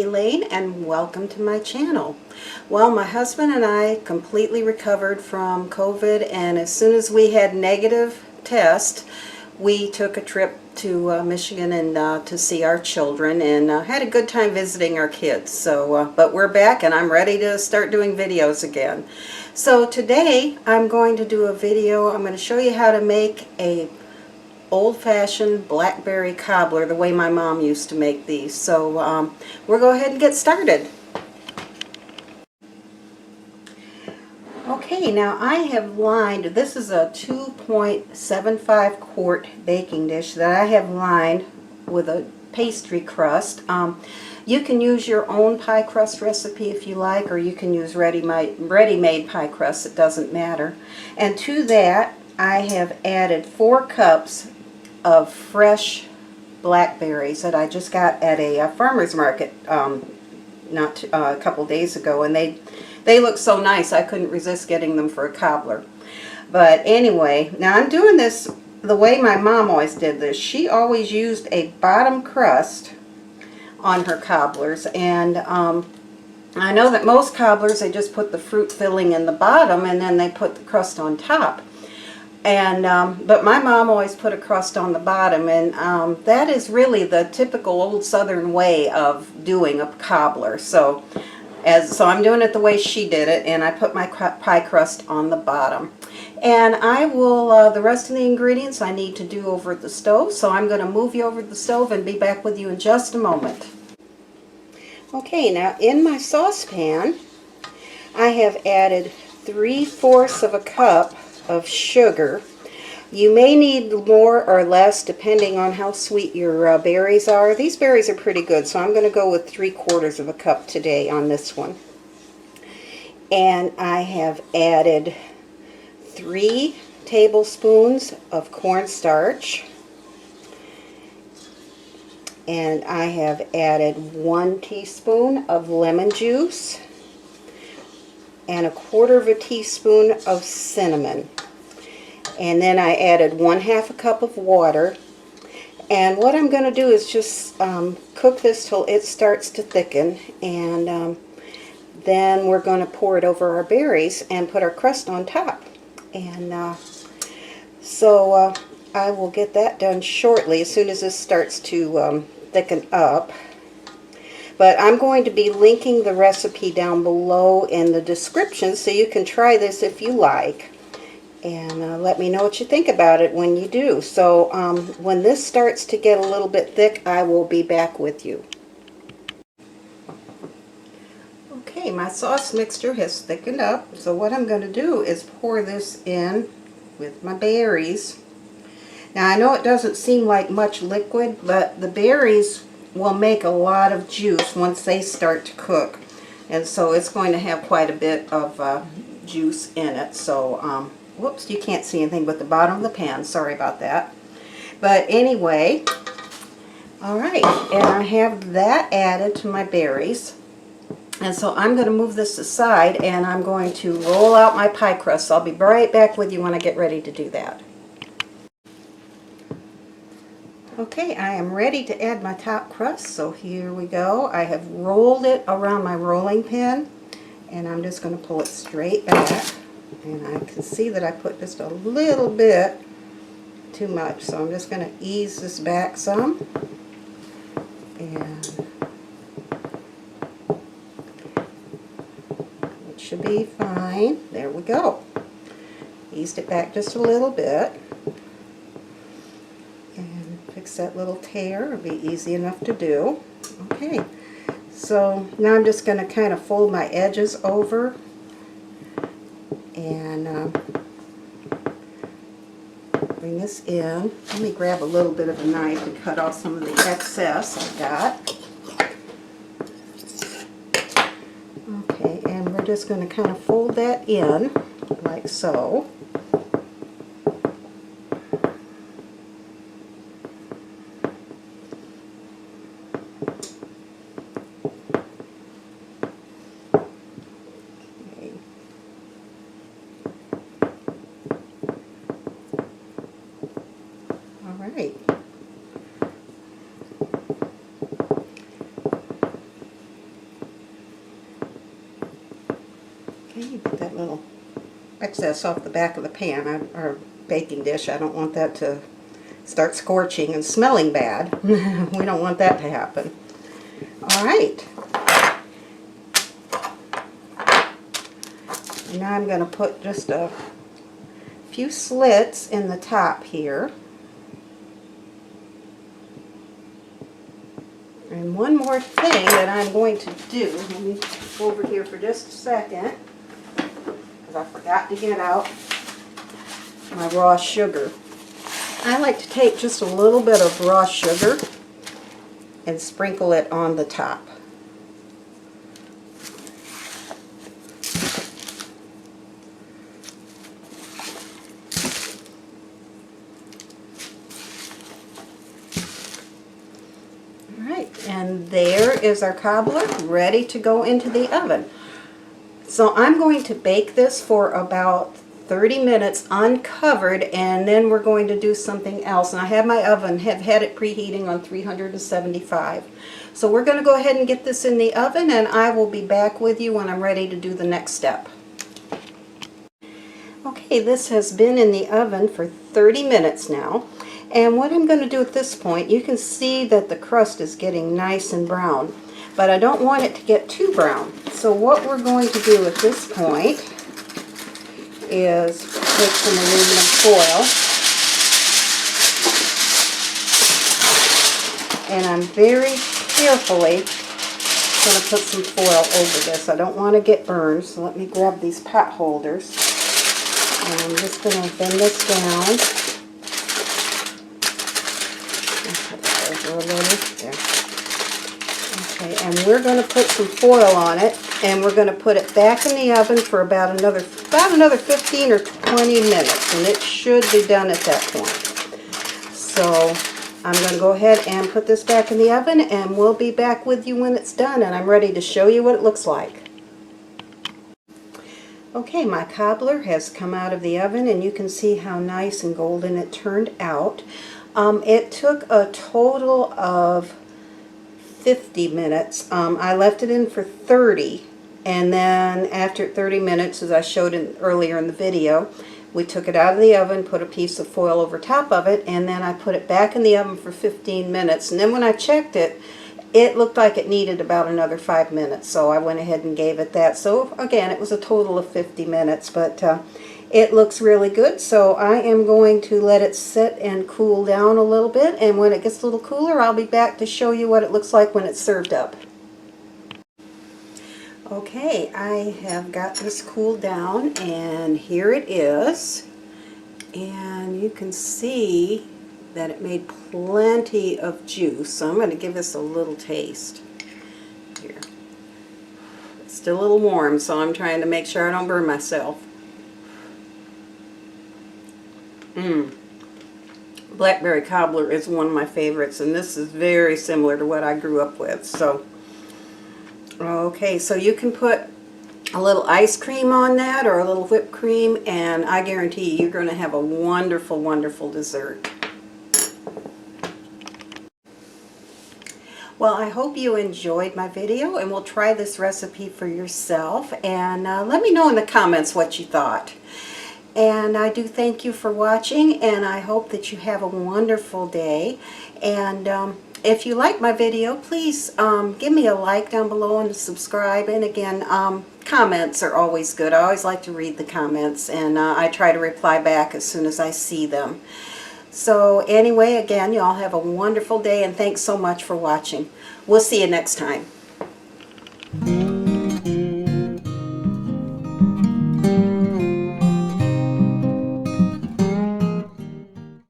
Elaine, and welcome to my channel. Well, my husband and I completely recovered from COVID, and as soon as we had negative test, we took a trip to Michigan and to see our children, and had a good time visiting our kids. So, but we're back and I'm ready to start doing videos again. So today I'm going to do a video. I'm going to show you how to make a old-fashioned Blackberry Cobbler the way my mom used to make these. So we'll go ahead and get started. Okay, now I have lined, this is a 2.75 quart baking dish that I have lined with a pastry crust. You can use your own pie crust recipe if you like, or you can use ready-made pie crust, it doesn't matter. And to that I have added 4 cups of fresh blackberries that I just got at a farmer's market a couple days ago, and they look so nice I couldn't resist getting them for a cobbler. But anyway, now I'm doing this the way my mom always did this. She always used a bottom crust on her cobblers, and I know that most cobblers, they just put the fruit filling in the bottom and then they put the crust on top. And but my mom always put a crust on the bottom, and that is really the typical old southern way of doing a cobbler. So I'm doing it the way she did it, and I put my pie crust on the bottom. And I will, the rest of the ingredients I need to do over at the stove, so I'm going to move you over to the stove and be back with you in just a moment. Okay, now in my saucepan I have added 3/4 of a cup of sugar. You may need more or less depending on how sweet your berries are. These berries are pretty good, so I'm going to go with 3/4 of a cup today on this one. And I have added 3 tablespoons of cornstarch, and I have added 1 teaspoon of lemon juice and 1/4 teaspoon of cinnamon. And then I added 1/2 cup of water. And what I'm going to do is just cook this till it starts to thicken, and then we're going to pour it over our berries and put our crust on top. And so I will get that done shortly as soon as this starts to thicken up. But I'm going to be linking the recipe down below in the description so you can try this if you like. And let me know what you think about it when you do. So when this starts to get a little bit thick, I will be back with you. Okay, my sauce mixture has thickened up. So what I'm going to do is pour this in with my berries. Now I know it doesn't seem like much liquid, but the berries will make a lot of juice once they start to cook, and so it's going to have quite a bit of juice in it. So whoops, you can't see anything but the bottom of the pan, sorry about that. But anyway, alright, and I have that added to my berries, and so I'm going to move this aside and I'm going to roll out my pie crust. So I'll be right back with you when I get ready to do that. Okay, I am ready to add my top crust, so here we go. I have rolled it around my rolling pin, and I'm just going to pull it straight back. And I can see that I put just a little bit too much, so I'm just going to ease this back some. And it should be fine. There we go. Eased it back just a little bit. Fix that little tear. It'll be easy enough to do. Okay, so now I'm just going to kind of fold my edges over and bring this in. Let me grab a little bit of a knife and cut off some of the excess I've got. Okay, and we're just going to kind of fold that in like so. Okay, you put that little excess off the back of the pan or baking dish. I don't want that to start scorching and smelling bad. We don't want that to happen. All right. And now I'm going to put just a few slits in the top here. And one more thing that I'm going to do, let me go over here for just a second, because I forgot to get out my raw sugar. I like to take just a little bit of raw sugar and sprinkle it on the top. And there is our cobbler ready to go into the oven. So I'm going to bake this for about 30 minutes uncovered, and then we're going to do something else. And I have my oven, have had it preheating on 375. So we're going to go ahead and get this in the oven, and I will be back with you when I'm ready to do the next step. Okay, this has been in the oven for 30 minutes now. And what I'm going to do at this point, you can see that the crust is getting nice and brown, but I don't want it to get too brown. So what we're going to do at this point is take some aluminum foil, and I'm very carefully going to put some foil over this. I don't want to get burned, so let me grab these pot holders, and I'm just going to bend this down. A little there. Okay, and we're going to put some foil on it, and we're going to put it back in the oven for about another 15 or 20 minutes, and it should be done at that point. So I'm going to go ahead and put this back in the oven, and we'll be back with you when it's done, and I'm ready to show you what it looks like. Okay, my cobbler has come out of the oven, and you can see how nice and golden it turned out. It took a total of 50 minutes. I left it in for 30, and then after 30 minutes, as I showed earlier in the video, we took it out of the oven, put a piece of foil over top of it, and then I put it back in the oven for 15 minutes. And then when I checked it, it looked like it needed about another 5 minutes, so I went ahead and gave it that. So again, it was a total of 50 minutes, but it looks really good, so I am going to let it sit and cool down a little bit, and when it gets a little cooler, I'll be back to show you what it looks like when it's served up. Okay, I have got this cooled down, and here it is. And you can see that it made plenty of juice, so I'm going to give this a little taste. Here. It's still a little warm, so I'm trying to make sure I don't burn myself. Blackberry Cobbler is one of my favorites, and this is very similar to what I grew up with. So, okay, so you can put a little ice cream on that or a little whipped cream, and I guarantee you're going to have a wonderful, wonderful dessert. Well, I hope you enjoyed my video, and we'll try this recipe for yourself, and let me know in the comments what you thought. And I do thank you for watching, and I hope that you have a wonderful day. And if you like my video, please give me a like down below and subscribe. And again, comments are always good. I always like to read the comments, and I try to reply back as soon as I see them. So anyway, again, y'all have a wonderful day, and thanks so much for watching. We'll see you next time.